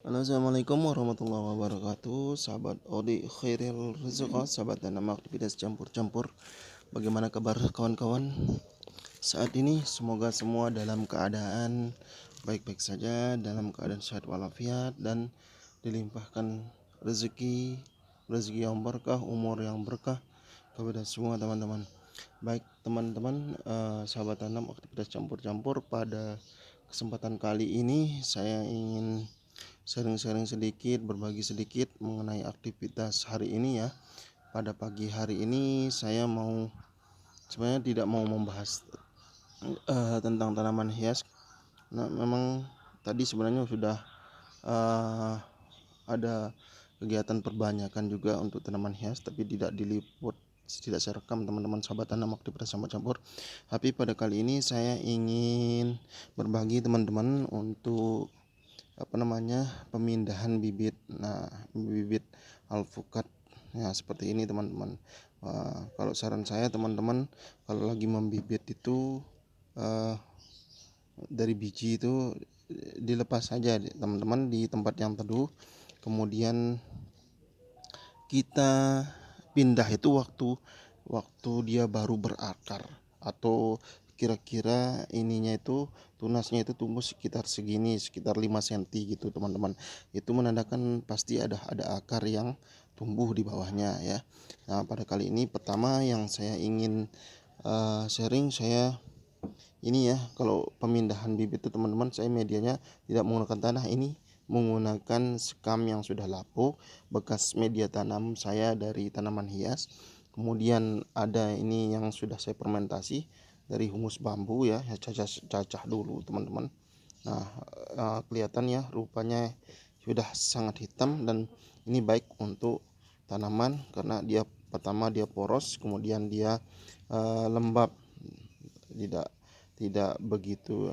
Halo, assalamualaikum warahmatullahi wabarakatuh. Sahabat Odi Khairil Rizqa, sahabat tanam aktivitas campur-campur. Bagaimana kabar kawan-kawan saat ini? Semoga semua dalam keadaan baik-baik saja, dalam keadaan sehat walafiat, dan dilimpahkan rezeki yang berkah, umur yang berkah kepada semua teman-teman. Baik teman-teman, sahabat tanam aktivitas campur-campur, pada kesempatan kali ini saya ingin sharing-sharing sedikit, berbagi sedikit mengenai aktivitas hari ini ya. Pada pagi hari ini saya sebenarnya tidak mau membahas tentang tanaman hias. Nah, memang tadi sebenarnya sudah uh, ada kegiatan perbanyakan juga untuk tanaman hias, tapi tidak diliput, tidak saya rekam teman-teman sahabat tanam aktivitas campur-campur. Tapi pada kali ini saya ingin berbagi teman-teman untuk pemindahan bibit. Nah, bibit alpukat ya seperti ini teman-teman. Kalau saran saya teman-teman, kalau lagi membibit itu dari biji itu dilepas saja teman-teman di tempat yang teduh, kemudian kita pindah itu waktu dia baru berakar, atau kira-kira ininya itu tunasnya itu tumbuh sekitar segini, sekitar 5 cm gitu teman-teman. Itu menandakan pasti ada akar yang tumbuh di bawahnya ya. Nah, pada kali ini pertama yang saya ingin sharing, saya ini ya, kalau pemindahan bibit itu teman-teman, saya medianya tidak menggunakan tanah, ini menggunakan sekam yang sudah lapuk, bekas media tanam saya dari tanaman hias. Kemudian ada ini yang sudah saya fermentasi dari humus bambu ya, cacah dulu teman-teman. Nah, kelihatan ya rupanya sudah sangat hitam, dan ini baik untuk tanaman karena dia pertama dia poros, kemudian dia lembab, tidak tidak begitu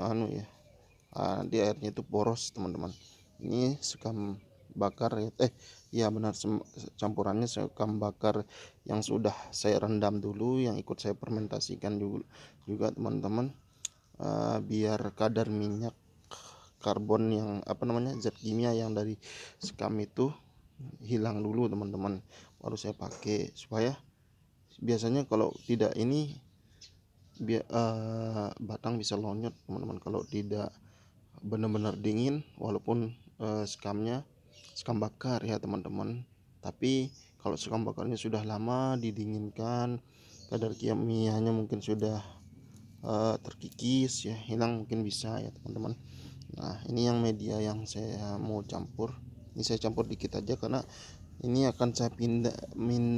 nanti airnya itu poros teman-teman. Ini sekam bakar ya benar, campurannya sekam bakar yang sudah saya rendam dulu, yang ikut saya fermentasikan juga teman-teman, biar kadar minyak karbon yang zat kimia yang dari sekam itu hilang dulu teman-teman, baru saya pakai. Supaya biasanya kalau tidak ini batang bisa lonyot teman-teman kalau tidak benar-benar dingin, walaupun sekam bakar ya teman-teman. Tapi kalau sekam bakarnya sudah lama didinginkan, kadar kimianya mungkin sudah terkikis ya, hilang, mungkin bisa ya teman-teman. Nah, ini yang media yang saya mau campur. Ini saya campur dikit aja karena ini akan saya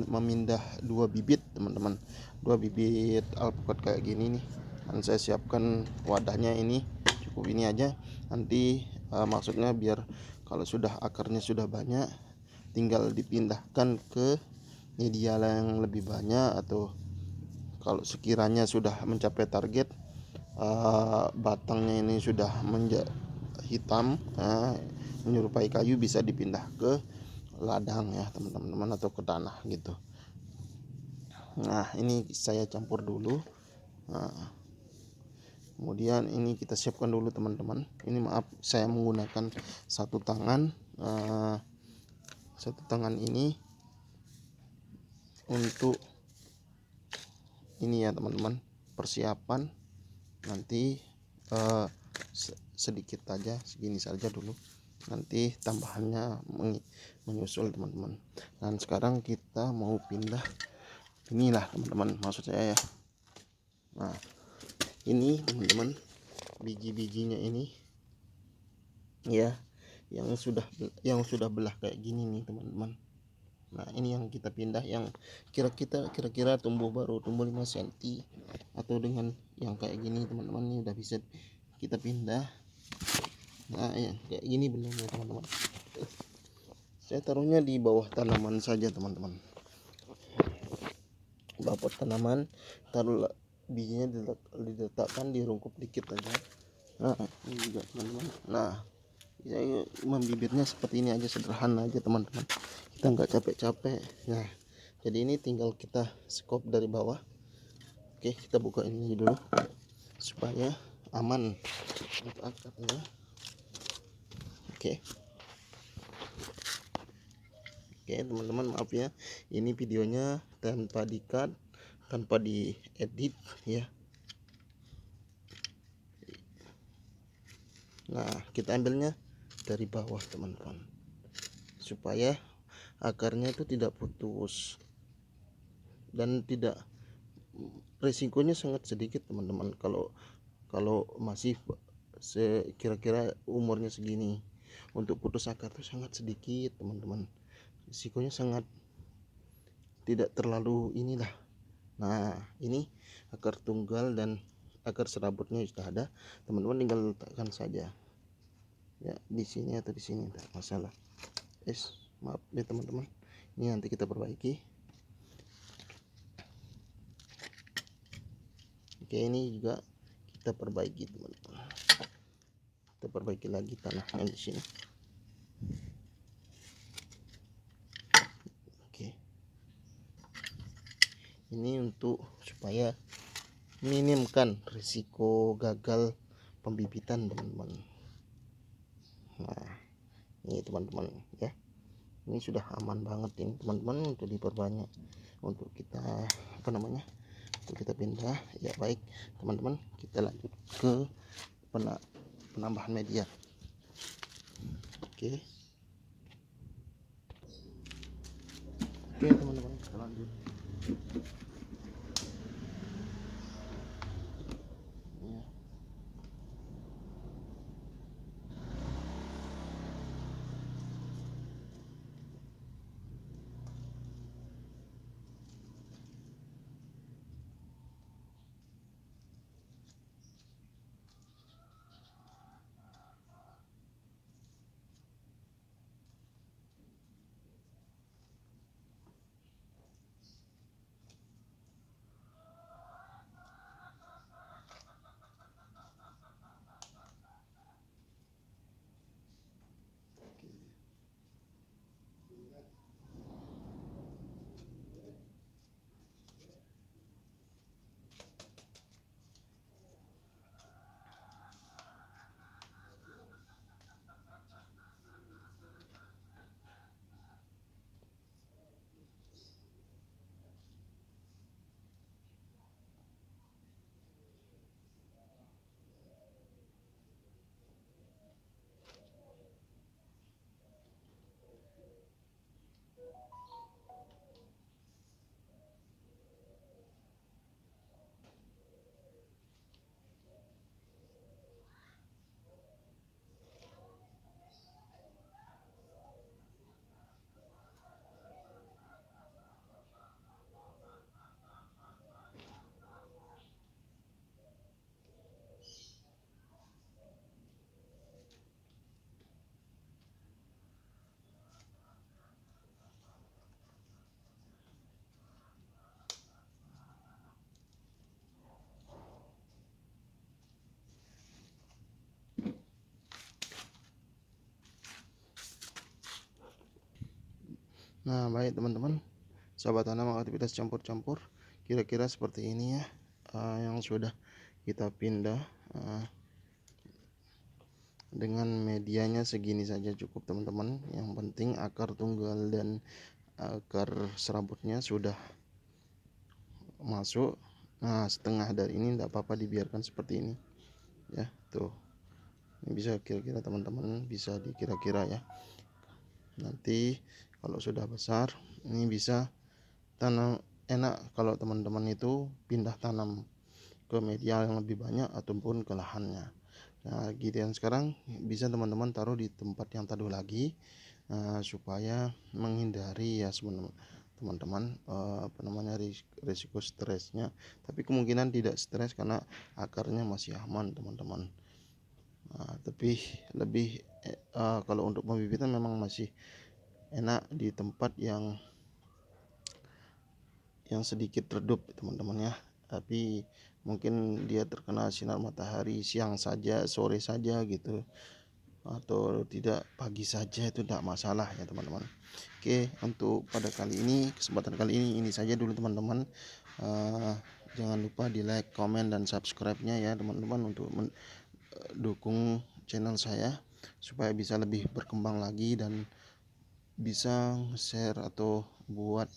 memindah 2 bibit teman-teman, 2 bibit alpukat kayak gini nih. Dan saya siapkan wadahnya, ini cukup ini aja. Nanti maksudnya biar kalau sudah akarnya sudah banyak, tinggal dipindahkan ke media yang lebih banyak, atau kalau sekiranya sudah mencapai target, batangnya ini sudah hitam, menyerupai kayu, bisa dipindah ke ladang ya teman-teman, atau ke tanah gitu. Nah, ini saya campur dulu. Nah, kemudian ini kita siapkan dulu teman-teman. Ini maaf, saya menggunakan satu tangan. Satu tangan ini untuk ini ya teman-teman, persiapan nanti sedikit aja, segini saja dulu, nanti tambahannya menyusul teman-teman. Dan sekarang kita mau pindah inilah teman-teman, maksud saya ya. Nah, ini teman-teman, biji-bijinya ini ya, yang sudah belah kayak gini nih teman-teman. Nah, ini yang kita pindah, yang kira-kira tumbuh 5 cm, atau dengan yang kayak gini teman-teman, ini udah bisa kita pindah. Nah, ya kayak gini bentuknya teman-teman. Saya taruhnya di bawah tanaman saja teman-teman, bawah tanaman, taruh bijinya diletakkan di rungkup dikit aja. Nah, ini juga teman-teman. Nah, saya membibitnya seperti ini aja, sederhana aja teman-teman, kita nggak capek-capek. Nah, jadi ini tinggal kita skop dari bawah. Oke, kita buka ini dulu supaya aman untuk akarnya. Oke, Oke teman-teman, maaf ya, ini videonya tanpa di-cut, tanpa diedit ya. Nah, kita ambilnya dari bawah teman-teman, supaya akarnya itu tidak putus dan tidak, resikonya sangat sedikit teman-teman kalau masih kira-kira umurnya segini. Untuk putus akar itu sangat sedikit teman-teman, risikonya sangat tidak terlalu inilah. Nah, ini akar tunggal dan akar serabutnya sudah ada teman-teman, tinggal letakkan saja ya di sini atau di sini, tidak masalah. Maaf ya teman-teman, ini nanti kita perbaiki. Oke, ini juga kita perbaiki teman-teman, kita perbaiki lagi tanahnya di sini. Oke, ini untuk supaya minimkan risiko gagal pembibitan teman-teman. Nah, ini teman-teman ya, ini sudah aman banget ini teman-teman untuk diperbanyak, untuk kita untuk kita pindah ya. Baik teman-teman, kita lanjut ke penambahan media. Oke teman-teman, kita lanjut ya. Nah, baik teman-teman, sahabat tanam aktivitas campur-campur kira-kira seperti ini ya, yang sudah kita pindah. Dengan medianya segini saja cukup teman-teman, yang penting akar tunggal dan akar serabutnya sudah masuk. Nah, setengah dari ini tidak apa-apa, dibiarkan seperti ini ya. Tuh, ini bisa kira-kira teman-teman, bisa dikira-kira ya. Nanti kalau sudah besar ini bisa tanam, enak kalau teman-teman itu pindah tanam ke media yang lebih banyak ataupun ke lahannya. Nah, giliran sekarang bisa teman-teman taruh di tempat yang teduh lagi, supaya menghindari ya teman-teman risiko stresnya. Tapi kemungkinan tidak stres karena akarnya masih aman teman-teman. Tapi lebih kalau untuk pembibitan memang masih enak di tempat yang sedikit redup teman-teman ya. Tapi mungkin dia terkena sinar matahari siang saja, sore saja gitu, atau tidak pagi saja, itu tidak masalah ya teman-teman. Oke, untuk pada kali ini, kesempatan kali ini saja dulu teman-teman. Jangan lupa di like, komen, dan subscribe-nya ya teman-teman, untuk dukung channel saya supaya bisa lebih berkembang lagi dan bisa share atau buat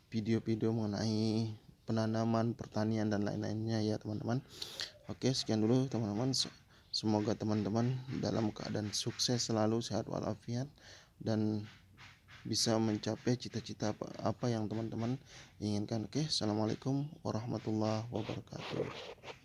video-video mengenai penanaman, pertanian dan lain-lainnya ya teman-teman. Oke, sekian dulu teman-teman. Semoga teman-teman dalam keadaan sukses selalu, sehat walafiat, dan bisa mencapai cita-cita apa yang teman-teman inginkan. Oke, assalamualaikum warahmatullahi wabarakatuh.